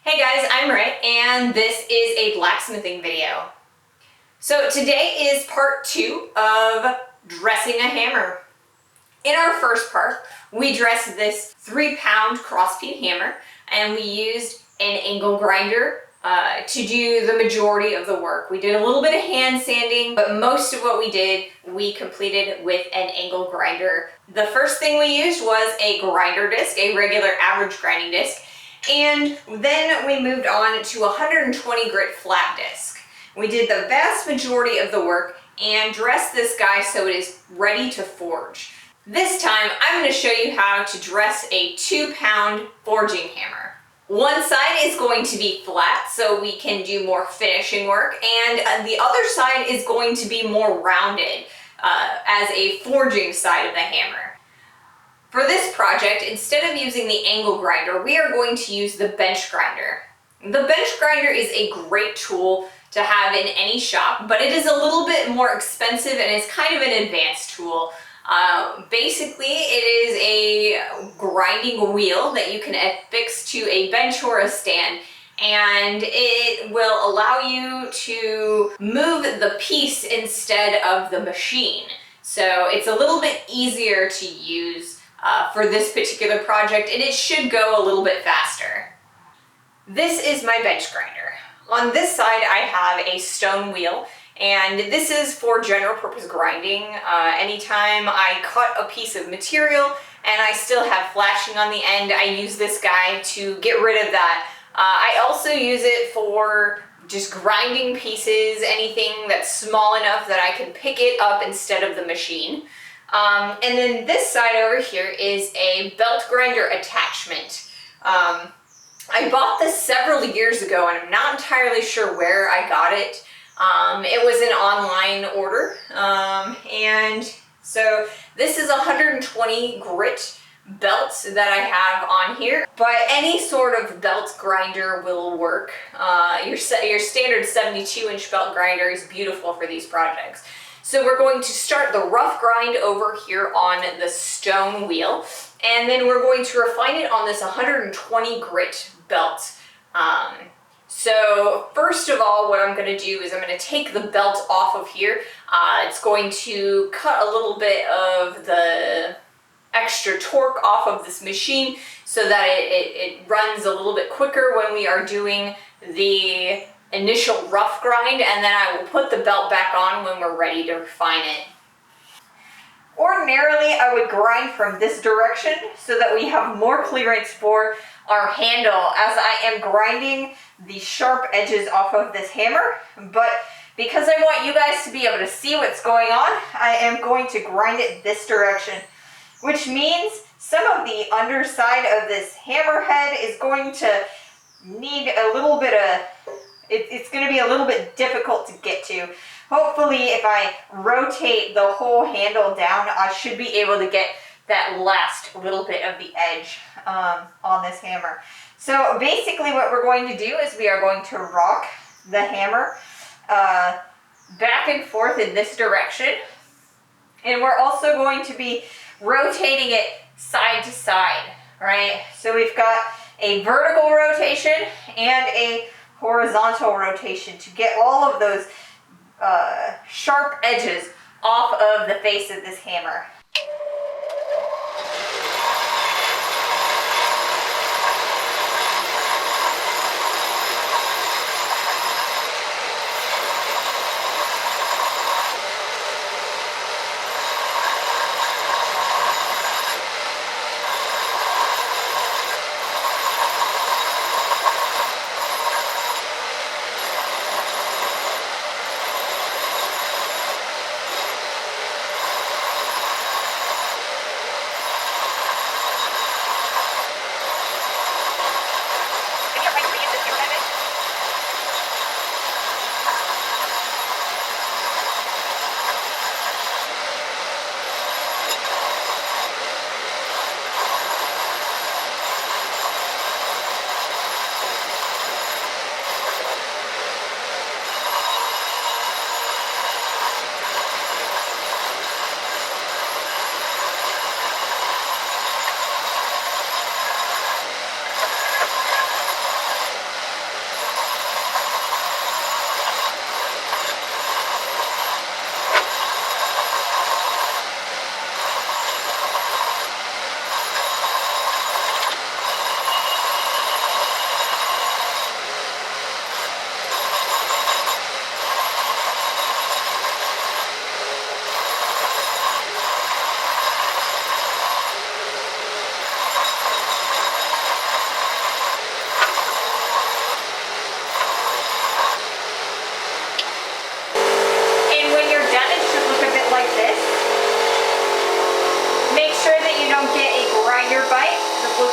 Hey guys, I'm Ray, and this is a blacksmithing video. So today is part 2 of dressing a hammer. In our first part, we dressed this 3-pound cross-feed hammer, and we used an angle grinder to do the majority of the work. We did a little bit of hand sanding, but most of what we did, we completed with an angle grinder. The first thing we used was a grinder disc, a regular average grinding disc. And then we moved on to a 120 grit flat disc. We did the vast majority of the work and dressed this guy so it is ready to forge. This time, I'm going to show you how to dress a 2-pound forging hammer. One side is going to be flat so we can do more finishing work, and the other side is going to be more rounded as a forging side of the hammer. For this project, instead of using the angle grinder, we are going to use the bench grinder. The bench grinder is a great tool to have in any shop, but it is a little bit more expensive and it's kind of an advanced tool. Basically, it is a grinding wheel that you can affix to a bench or a stand, and it will allow you to move the piece instead of the machine. So it's a little bit easier to use for this particular project, and it should go a little bit faster. This is my bench grinder. On this side I have a stone wheel, and this is for general purpose grinding. Anytime I cut a piece of material and I still have flashing on the end, I use this guy to get rid of that. I also use it for just grinding pieces, anything that's small enough that I can pick it up instead of the machine. And then this side over here is a belt grinder attachment. I bought this several years ago and I'm not entirely sure where I got it. It was an online order, and so this is a 120 grit belt that I have on here, but any sort of belt grinder will work. Your standard 72-inch belt grinder is beautiful for these projects. So we're going to start the rough grind over here on the stone wheel, and then we're going to refine it on this 120 grit belt. So first of all, what I'm going to do is I'm going to take the belt off of here. It's going to cut a little bit of the extra torque off of this machine so that it runs a little bit quicker when we are doing the initial rough grind, and then I will put the belt back on when we're ready to refine it. Ordinarily, I would grind from this direction so that we have more clearance for our handle as I am grinding the sharp edges off of this hammer, but because I want you guys to be able to see what's going on, I am going to grind it this direction, which means some of the underside of this hammer head is going to need a little bit of it's going to be a little bit difficult to get to. Hopefully, if I rotate the whole handle down, I should be able to get that last little bit of the edge on this hammer. So basically what we're going to do is we are going to rock the hammer back and forth in this direction. And we're also going to be rotating it side to side, right? So we've got a vertical rotation and a horizontal rotation to get all of those sharp edges off of the face of this hammer.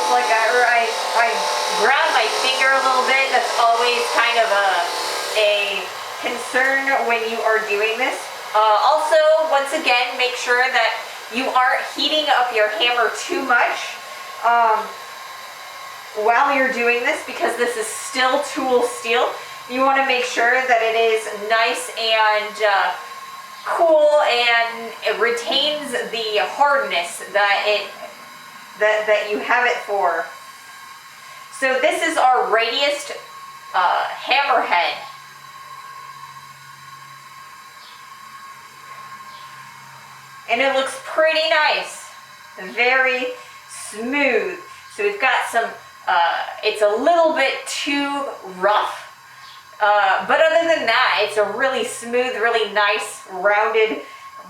just like I grab my finger a little bit. That's always kind of a concern when you are doing this. Also, once again, make sure that you aren't heating up your hammer too much while you're doing this, because this is still tool steel. You want to make sure that it is nice and cool and it retains the hardness that you have it for. So this is our radius hammerhead. And it looks pretty nice, very smooth. So we've got some, it's a little bit too rough, but other than that, it's a really smooth, really nice, rounded,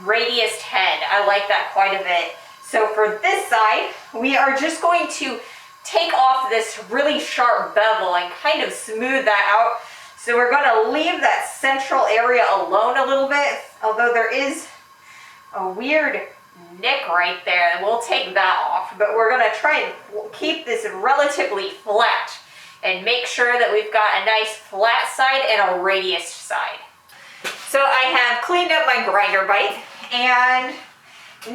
radiused head. I like that quite a bit. So for this side, we are just going to take off this really sharp bevel and kind of smooth that out. So we're going to leave that central area alone a little bit, although there is a weird nick right there, and we'll take that off. But we're going to try and keep this relatively flat and make sure that we've got a nice flat side and a radius side. So I have cleaned up my grinder bite, and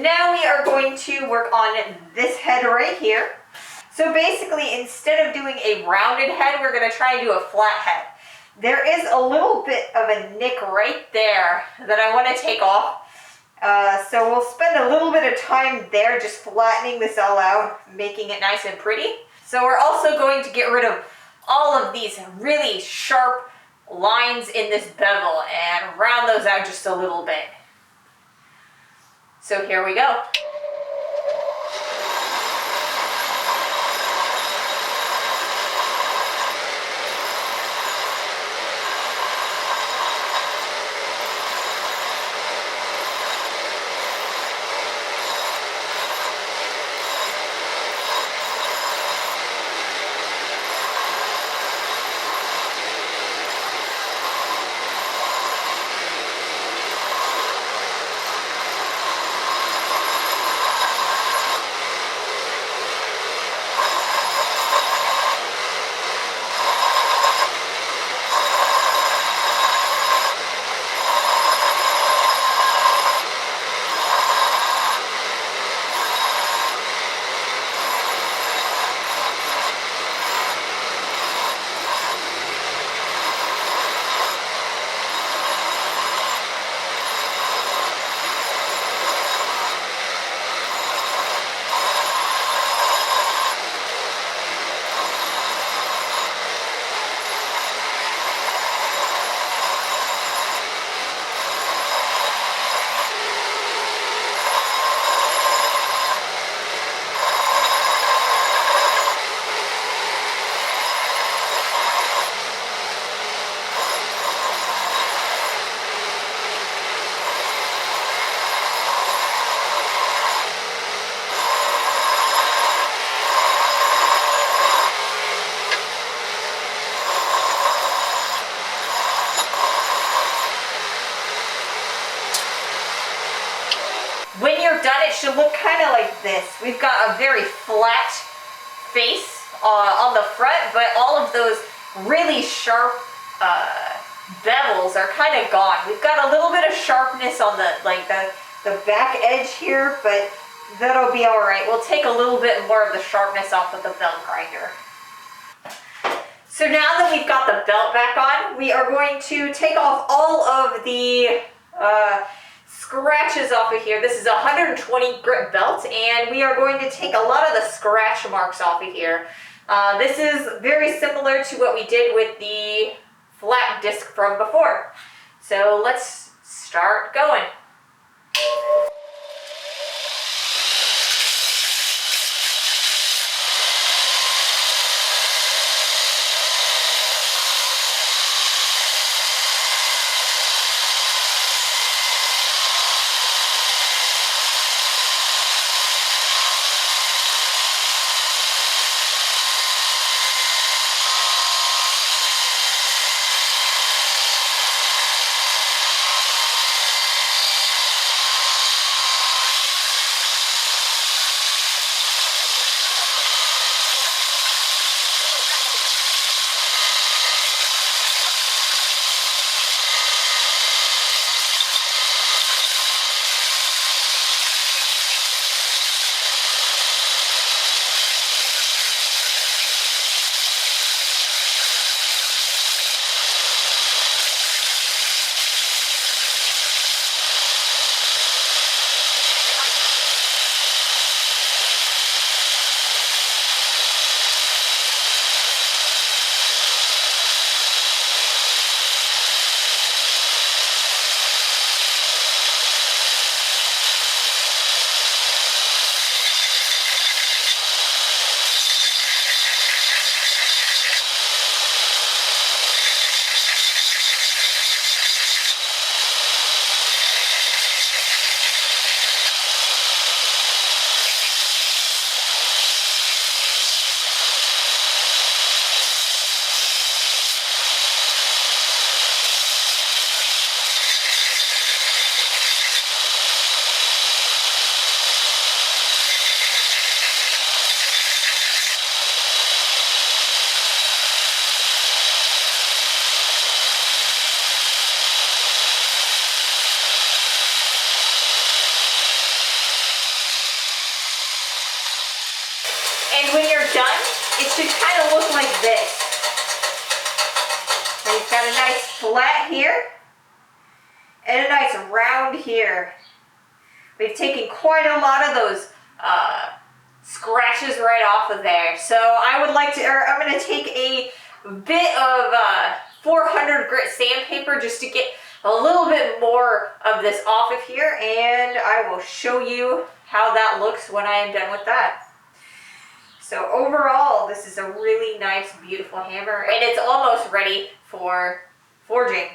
now we are going to work on this head right here. So basically, instead of doing a rounded head, we're going to try and do a flat head. There is a little bit of a nick right there that I want to take off. So we'll spend a little bit of time there just flattening this all out, making it nice and pretty. So we're also going to get rid of all of these really sharp lines in this bevel and round those out just a little bit. So here we go. When you're done, it should look kind of like this. We've got a very flat face on the front, but all of those really sharp bevels are kind of gone. We've got a little bit of sharpness on the back edge here, but that'll be all right. We'll take a little bit more of the sharpness off with the belt grinder. So now that we've got the belt back on, we are going to take off all of the scratches off of here. This is a 120 grit belt, and we are going to take a lot of the scratch marks off of here. This is very similar to what we did with the flat disc from before. So let's start going. done, it should kind of look like this. So you've got a nice flat here and a nice round here. We've taken quite a lot of those scratches right off of there. So I'm going to take a bit of 400 grit sandpaper just to get a little bit more of this off of here, and I will show you how that looks when I am done with that. So overall, this is a really nice, beautiful hammer, and it's almost ready for forging.